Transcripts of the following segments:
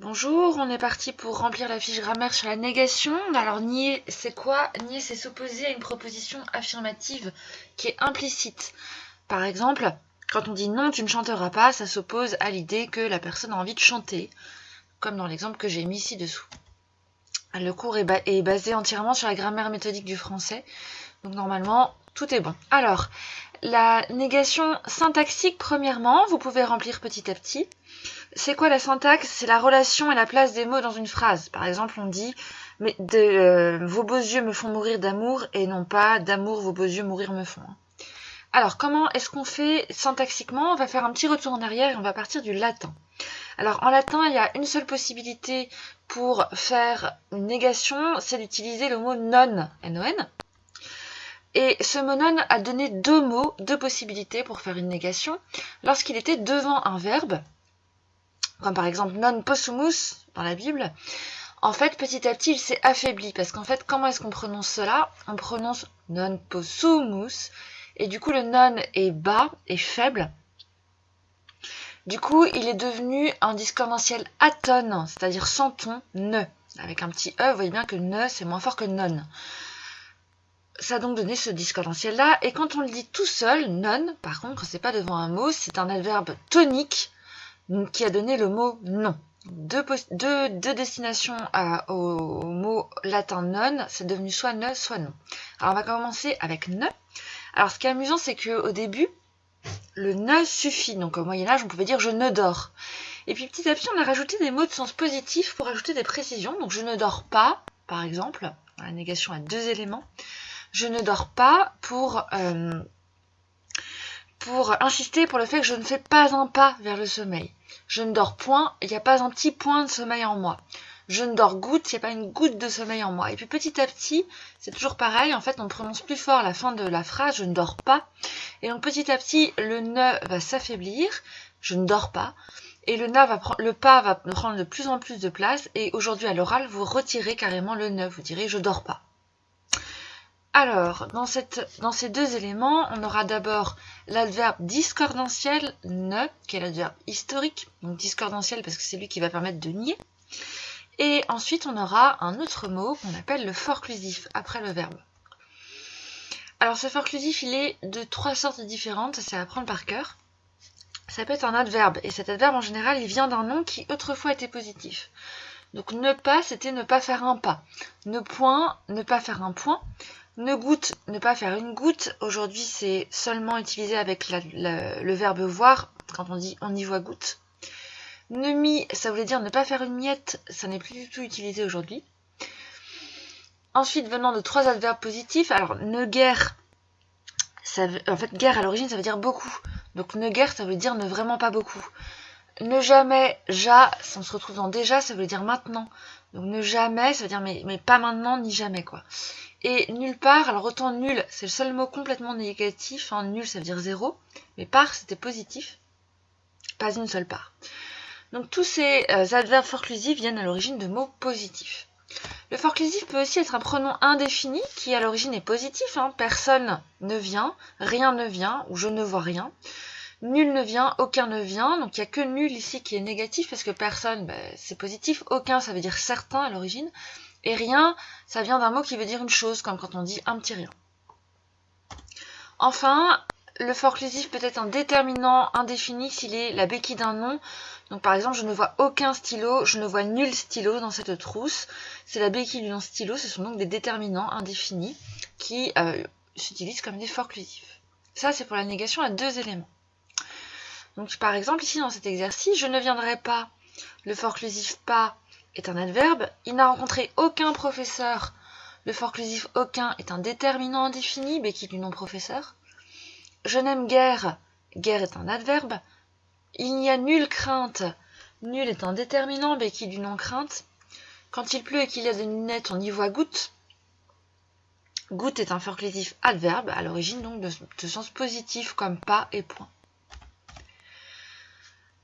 Bonjour, on est parti pour remplir la fiche grammaire sur la négation. Alors nier, c'est quoi? Nier, c'est s'opposer à une proposition affirmative qui est implicite. Par exemple, quand on dit non, tu ne chanteras pas, ça s'oppose à l'idée que la personne a envie de chanter, comme dans l'exemple que j'ai mis ci-dessous. Le cours est basé entièrement sur la grammaire méthodique du français, donc normalement, tout est bon. Alors, la négation syntaxique, premièrement, vous pouvez remplir petit à petit. C'est quoi la syntaxe? C'est la relation et la place des mots dans une phrase. Par exemple, on dit vos beaux yeux me font mourir d'amour et non pas d'amour vos beaux yeux mourir me font. Alors, comment est-ce qu'on fait syntaxiquement? On va faire un petit retour en arrière et on va partir du latin. Alors, en latin, il y a une seule possibilité pour faire une négation, c'est d'utiliser le mot non, N-O-N. Et ce mot non a donné deux possibilités pour faire une négation, lorsqu'il était devant un verbe, comme par exemple non possumus dans la Bible. En fait, petit à petit, il s'est affaibli, parce qu'en fait, comment est-ce qu'on prononce cela? On prononce non possumus, et du coup, le non est bas et faible. Du coup, il est devenu un discordantiel atone, c'est-à-dire sans ton, ne. Avec un petit e, vous voyez bien que ne, c'est moins fort que non. Ça a donc donné ce discordantiel-là, et quand on le dit tout seul, non, par contre, c'est pas devant un mot, c'est un adverbe tonique qui a donné le mot non. Deux destinations au mot latin non, c'est devenu soit ne, soit non. Alors on va commencer avec ne. Alors ce qui est amusant, c'est qu'au début, le ne suffit. Donc au Moyen-Âge, on pouvait dire je ne dors. Et puis petit à petit, on a rajouté des mots de sens positif pour ajouter des précisions. Donc je ne dors pas, par exemple. La négation a deux éléments. Je ne dors pas pour insister pour le fait que je ne fais pas un pas vers le sommeil. Je ne dors point, il n'y a pas un petit point de sommeil en moi. Je ne dors goutte, il n'y a pas une goutte de sommeil en moi. Et puis petit à petit, c'est toujours pareil, en fait on prononce plus fort la fin de la phrase, je ne dors pas. Et donc petit à petit, le ne va s'affaiblir, je ne dors pas. Et le pas va prendre de plus en plus de place. Et aujourd'hui à l'oral, vous retirez carrément le ne, vous direz je dors pas. Alors, dans ces deux éléments, on aura d'abord l'adverbe discordantiel ne, qui est l'adverbe historique, donc discordantiel parce que c'est lui qui va permettre de nier. Et ensuite, on aura un autre mot qu'on appelle le forclusif, après le verbe. Alors, ce forclusif, il est de trois sortes différentes, c'est à apprendre par cœur. Ça peut être un adverbe, et cet adverbe, en général, il vient d'un nom qui autrefois était positif. Donc, ne pas, c'était ne pas faire un pas. Ne point, ne pas faire un point. Ne goutte, ne pas faire une goutte. Aujourd'hui, c'est seulement utilisé avec le verbe voir, quand on dit on y voit goutte. Ne mi, ça voulait dire ne pas faire une miette, ça n'est plus du tout utilisé aujourd'hui. Ensuite, venant de trois adverbes positifs, alors ne guère, en fait guère à l'origine ça veut dire beaucoup. Donc ne guère, ça veut dire ne vraiment pas beaucoup. Ne jamais, ja, on se retrouve dans déjà, ça veut dire maintenant. Donc ne jamais, ça veut dire mais pas maintenant ni jamais quoi. Et nulle part, alors autant nul, c'est le seul mot complètement négatif, hein, nul ça veut dire zéro, mais part c'était positif, pas une seule part. Donc tous ces adverbes forclusifs viennent à l'origine de mots positifs. Le forclusif peut aussi être un pronom indéfini qui à l'origine est positif, hein, personne ne vient, rien ne vient, ou je ne vois rien. Nul ne vient, aucun ne vient, donc il n'y a que nul ici qui est négatif parce que personne, c'est positif, aucun ça veut dire certain à l'origine, et rien, ça vient d'un mot qui veut dire une chose, comme quand on dit un petit rien. Enfin, le forclusif peut être un déterminant indéfini s'il est la béquille d'un nom. Donc par exemple, je ne vois aucun stylo, je ne vois nul stylo dans cette trousse. C'est la béquille du nom stylo, ce sont donc des déterminants indéfinis qui s'utilisent comme des forclusifs. Ça, c'est pour la négation à deux éléments. Donc par exemple, ici dans cet exercice, je ne viendrai pas, le forclusif pas est un adverbe, il n'a rencontré aucun professeur, le forclusif aucun est un déterminant indéfini, béquille du nom professeur. Je n'aime guère, guère est un adverbe. Il n'y a nulle crainte, nul est un déterminant, béquille du nom crainte. Quand il pleut et qu'il y a des lunettes, on y voit goutte. Goutte est un forclusif adverbe, à l'origine donc de sens positif comme pas et point.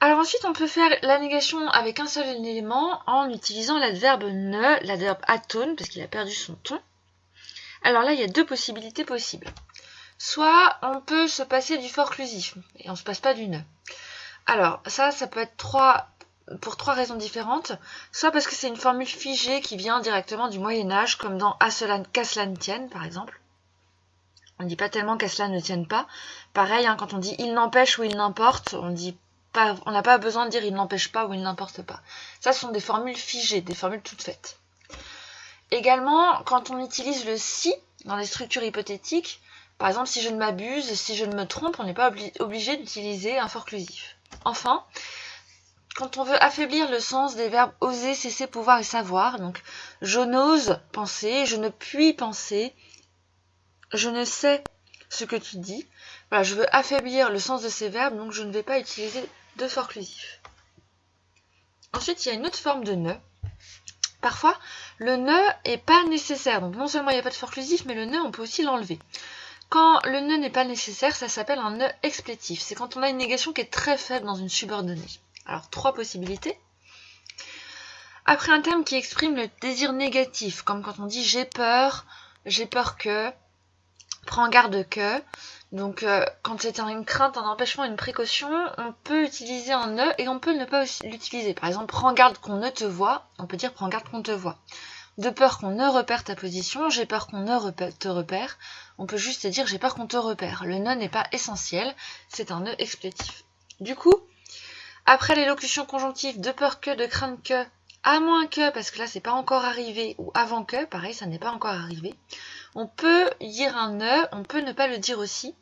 Alors ensuite, on peut faire la négation avec un seul élément en utilisant l'adverbe ne, l'adverbe atone, parce qu'il a perdu son ton. Alors là, il y a deux possibilités possibles. Soit on peut se passer du forclusif, et on ne se passe pas du ne. Alors ça peut être trois pour 3 raisons différentes. Soit parce que c'est une formule figée qui vient directement du Moyen-Âge, comme dans qu'à cela ne tienne, par exemple. On ne dit pas tellement qu'à cela ne tienne pas. Pareil, hein, quand on dit il n'empêche ou il n'importe, on n'a pas besoin de dire il n'empêche pas ou il n'importe pas. Ça, ce sont des formules figées, des formules toutes faites. Également, quand on utilise le si dans les structures hypothétiques, par exemple, si je ne m'abuse, si je ne me trompe, on n'est pas obligé d'utiliser un forclusif. Enfin, quand on veut affaiblir le sens des verbes oser, cesser, pouvoir et savoir, donc je n'ose penser, je ne puis penser, je ne sais ce que tu dis, voilà, je veux affaiblir le sens de ces verbes, donc je ne vais pas utiliser de forclusif. Ensuite, il y a une autre forme de ne. Parfois, le ne est pas nécessaire, donc non seulement il n'y a pas de forclusif, mais le ne, on peut aussi l'enlever. Quand le ne n'est pas nécessaire, ça s'appelle un ne explétif. C'est quand on a une négation qui est très faible dans une subordonnée. Alors, 3 possibilités. Après un terme qui exprime le désir négatif, comme quand on dit j'ai peur que, prends garde que. Donc, quand c'est une crainte, un empêchement, une précaution, on peut utiliser un ne et on peut ne pas l'utiliser. Par exemple, prends garde qu'on ne te voit, on peut dire prends garde qu'on te voit. De peur qu'on ne repère ta position, j'ai peur qu'on ne te repère, on peut juste dire j'ai peur qu'on te repère. Le ne n'est pas essentiel, c'est un ne explétif. Du coup, après l'élocution conjonctive de peur que, de crainte que, à moins que, parce que là c'est pas encore arrivé, ou avant que, pareil, ça n'est pas encore arrivé, on peut dire un ne, on peut ne pas le dire aussi.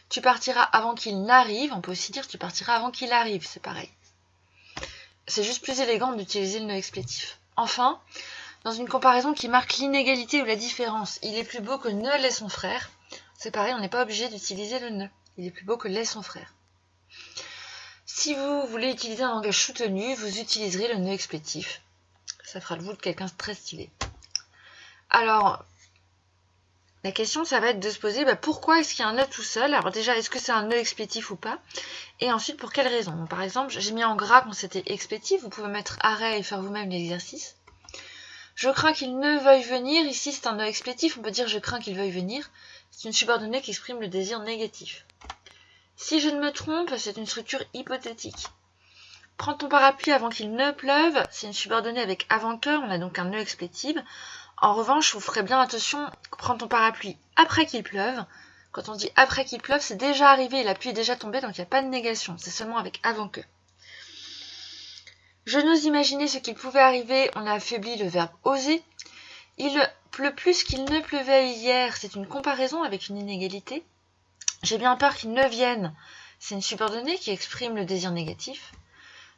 Tu partiras avant qu'il n'arrive, on peut aussi dire tu partiras avant qu'il arrive, c'est pareil. C'est juste plus élégant d'utiliser le ne explétif. Enfin, dans une comparaison qui marque l'inégalité ou la différence, il est plus beau que ne l'est son frère, c'est pareil, on n'est pas obligé d'utiliser le ne. Il est plus beau que l'est son frère. Si vous voulez utiliser un langage soutenu, vous utiliserez le ne explétif. Ça fera de vous quelqu'un de très stylé. Alors, la question, ça va être de se poser pourquoi est-ce qu'il y a un ne tout seul. Alors déjà, est-ce que c'est un ne explétif ou pas? Et ensuite, pour quelle raison? Donc, par exemple, j'ai mis en gras quand c'était explétif. Vous pouvez mettre arrêt et faire vous-même l'exercice. Je crains qu'il ne veuille venir. Ici, c'est un ne explétif. On peut dire je crains qu'il veuille venir. C'est une subordonnée qui exprime le désir négatif. Si je ne me trompe, c'est une structure hypothétique. Prends ton parapluie avant qu'il ne pleuve. C'est une subordonnée avec avant que. On a donc un ne explétif. En revanche, vous ferez bien attention, prends ton parapluie après qu'il pleuve. Quand on dit après qu'il pleuve, c'est déjà arrivé, la pluie est déjà tombée, donc il n'y a pas de négation. C'est seulement avec avant que. Je n'ose imaginer ce qu'il pouvait arriver, on a affaibli le verbe oser. Il pleut plus qu'il ne pleuvait hier, c'est une comparaison avec une inégalité. J'ai bien peur qu'il ne vienne, c'est une subordonnée qui exprime le désir négatif.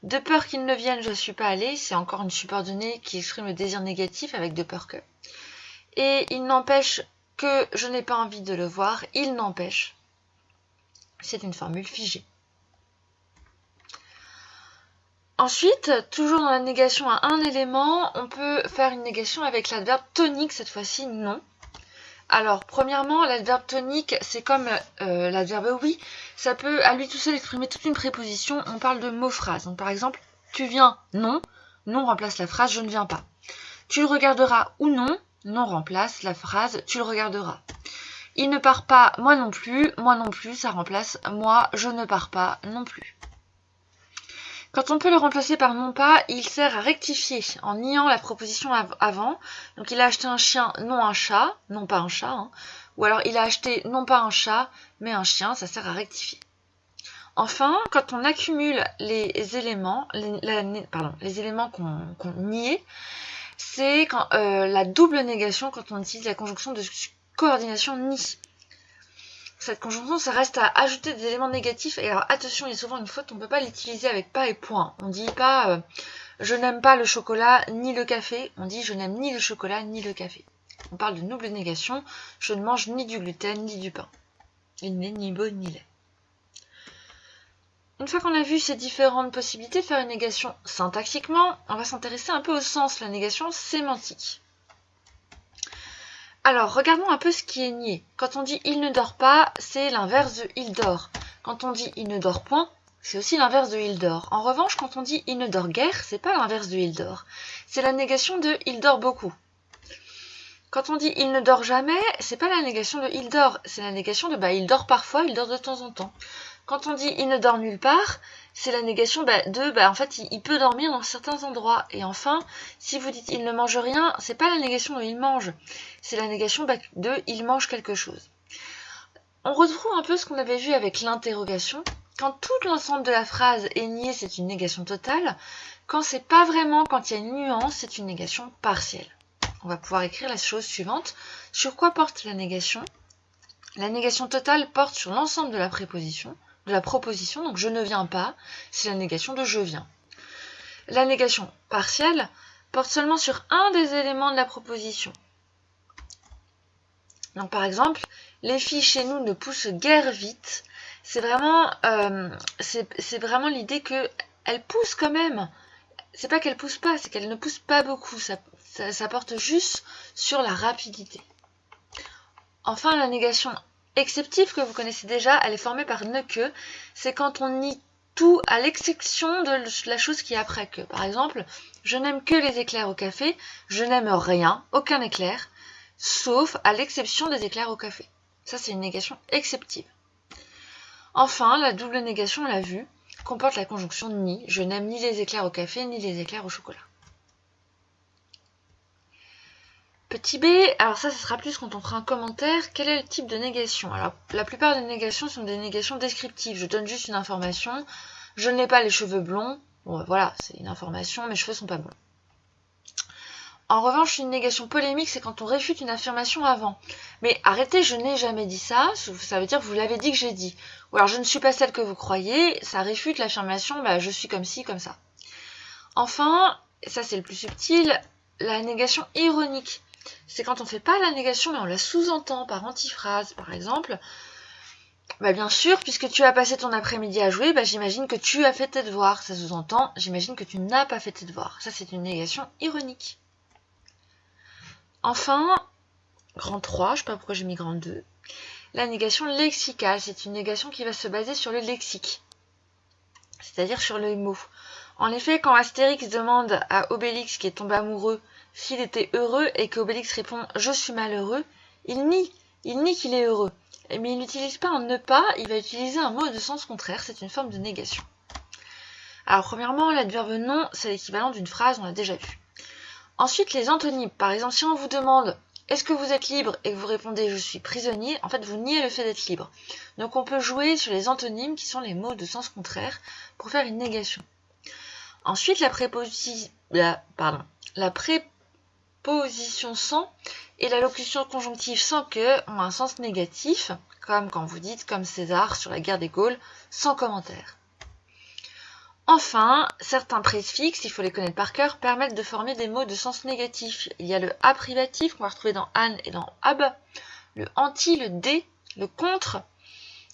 De peur qu'il ne vienne, je ne suis pas allée, c'est encore une subordonnée qui exprime le désir négatif avec de peur que. Et il n'empêche que je n'ai pas envie de le voir, il n'empêche. C'est une formule figée. Ensuite, toujours dans la négation à un élément, on peut faire une négation avec l'adverbe tonique, cette fois-ci non. Alors, premièrement, l'adverbe tonique, c'est comme l'adverbe oui, ça peut à lui tout seul exprimer toute une préposition, on parle de mots-phrases. Donc par exemple, tu viens, non, non remplace la phrase je ne viens pas. Tu le regarderas ou non, non remplace la phrase tu le regarderas. Il ne part pas, moi non plus, ça remplace moi, je ne pars pas non plus. Quand on peut le remplacer par non pas, il sert à rectifier en niant la proposition avant. Donc il a acheté un chien, non un chat, non pas un chat. Hein. Ou alors il a acheté non pas un chat, mais un chien, ça sert à rectifier. Enfin, quand on accumule les éléments, les éléments qu'on niait, c'est quand la double négation quand on utilise la conjonction de coordination ni. Cette conjonction, ça reste à ajouter des éléments négatifs. Et alors, attention, il y a souvent une faute, on ne peut pas l'utiliser avec pas et point. On ne dit pas je n'aime pas le chocolat ni le café. On dit je n'aime ni le chocolat ni le café. On parle de double négation. Je ne mange ni du gluten ni du pain. Il n'est ni beau ni laid. Une fois qu'on a vu ces différentes possibilités de faire une négation syntaxiquement, on va s'intéresser un peu au sens, la négation sémantique. Alors, regardons un peu ce qui est nié. Quand on dit « il ne dort pas », c'est l'inverse de « il dort ». Quand on dit « il ne dort point », c'est aussi l'inverse de « il dort ». En revanche, quand on dit « il ne dort guère », c'est pas l'inverse de « il dort ». C'est la négation de « il dort beaucoup ». Quand on dit « il ne dort jamais », c'est pas la négation de « il dort », c'est la négation de « il dort parfois, il dort de temps en temps ». Quand on dit il ne dort nulle part, c'est la négation de en fait il peut dormir dans certains endroits. Et enfin, si vous dites il ne mange rien, c'est pas la négation de il mange, c'est la négation de il mange quelque chose. On retrouve un peu ce qu'on avait vu avec l'interrogation. Quand tout l'ensemble de la phrase est nié, c'est une négation totale. Quand c'est pas vraiment, quand il y a une nuance, c'est une négation partielle. On va pouvoir écrire la chose suivante. Sur quoi porte la négation? La négation totale porte sur l'ensemble de la préposition, de la proposition, donc je ne viens pas, c'est la négation de je viens. La négation partielle porte seulement sur un des éléments de la proposition. Donc par exemple, les filles chez nous ne poussent guère vite. C'est vraiment l'idée qu'elles poussent quand même. C'est pas qu'elles poussent pas, c'est qu'elles ne poussent pas beaucoup. Ça porte juste sur la rapidité. Enfin, la négation exceptive que vous connaissez déjà, elle est formée par ne que. C'est quand on nie tout à l'exception de la chose qui est après que. Par exemple, je n'aime que les éclairs au café, je n'aime rien, aucun éclair, sauf à l'exception des éclairs au café. Ça, c'est une négation exceptive. Enfin, la double négation, on l'a vu, comporte la conjonction ni. Je n'aime ni les éclairs au café, ni les éclairs au chocolat. Petit b, alors ça sera plus quand on fera un commentaire. Quel est le type de négation? Alors, la plupart des négations sont des négations descriptives. Je donne juste une information. Je n'ai pas les cheveux blonds. Bon, voilà, c'est une information, mes cheveux sont pas blonds. En revanche, une négation polémique, c'est quand on réfute une affirmation avant. Mais arrêtez, je n'ai jamais dit ça, ça veut dire que vous l'avez dit que j'ai dit. Ou alors, je ne suis pas celle que vous croyez, ça réfute l'affirmation, je suis comme ci, comme ça. Enfin, et ça c'est le plus subtil, la négation ironique. C'est quand on ne fait pas la négation, mais on la sous-entend par antiphrase, par exemple. Bien sûr, puisque tu as passé ton après-midi à jouer, j'imagine que tu as fait tes devoirs. Ça sous-entend, j'imagine que tu n'as pas fait tes devoirs. Ça, c'est une négation ironique. Enfin, grand 3, je ne sais pas pourquoi j'ai mis grand 2. La négation lexicale, c'est une négation qui va se baser sur le lexique, c'est-à-dire sur les mots. En effet, quand Astérix demande à Obélix, qui est tombé amoureux, s'il était heureux et qu'Obélix répond « je suis malheureux », il nie qu'il est heureux. Mais il n'utilise pas un ne pas, il va utiliser un mot de sens contraire, c'est une forme de négation. Alors premièrement, l'adverbe non, c'est l'équivalent d'une phrase, on l'a déjà vu. Ensuite, les antonymes. Par exemple, si on vous demande « est-ce que vous êtes libre ?» et que vous répondez « je suis prisonnier », en fait, vous niez le fait d'être libre. Donc on peut jouer sur les antonymes, qui sont les mots de sens contraire, pour faire une négation. Ensuite, la préposition sans et la locution conjonctive sans que ont un sens négatif, comme quand vous dites, comme César sur la guerre des Gaules, sans commentaire. Enfin, certains préfixes, il faut les connaître par cœur, permettent de former des mots de sens négatif. Il y a le a privatif qu'on va retrouver dans an et dans ab, le anti, le dé, le contre,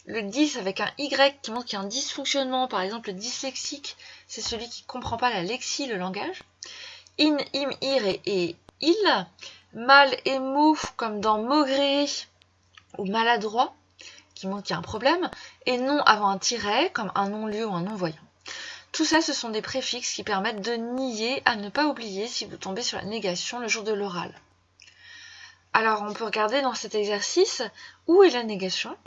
le dis avec un y qui montre qu'il y a un dysfonctionnement, par exemple le dyslexique, c'est celui qui ne comprend pas la lexie, le langage. In, im, ir et il, mal et mou comme dans maugréer ou maladroit, qui montre qu'il y a un problème, et non avant un tiret, comme un non-lieu ou un non-voyant. Tout ça, ce sont des préfixes qui permettent de nier, à ne pas oublier si vous tombez sur la négation le jour de l'oral. Alors, on peut regarder dans cet exercice, où est la négation?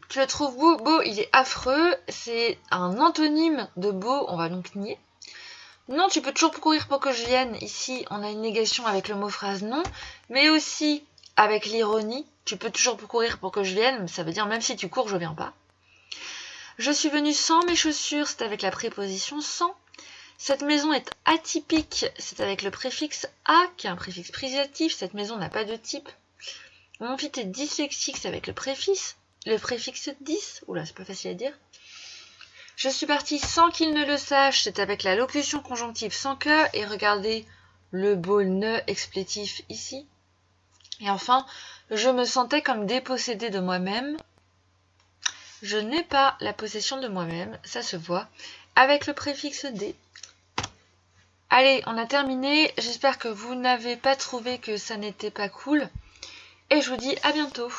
Tu le trouves beau, il est affreux, c'est un antonyme de beau, on va donc nier. Non, tu peux toujours courir pour que je vienne. Ici, on a une négation avec le mot phrase non, mais aussi avec l'ironie. Tu peux toujours courir pour que je vienne, ça veut dire même si tu cours, je viens pas. Je suis venue sans mes chaussures, c'est avec la préposition sans. Cette maison est atypique, c'est avec le préfixe a, qui est un préfixe privatif. Cette maison n'a pas de type. Mon fils est dyslexique, c'est avec le préfixe 10. Oula, c'est pas facile à dire. Je suis partie sans qu'il ne le sache, c'est avec la locution conjonctive sans que, et regardez le beau ne explétif ici. Et enfin, je me sentais comme dépossédée de moi-même. Je n'ai pas la possession de moi-même, ça se voit, avec le préfixe d. Allez, on a terminé, j'espère que vous n'avez pas trouvé que ça n'était pas cool, et je vous dis à bientôt.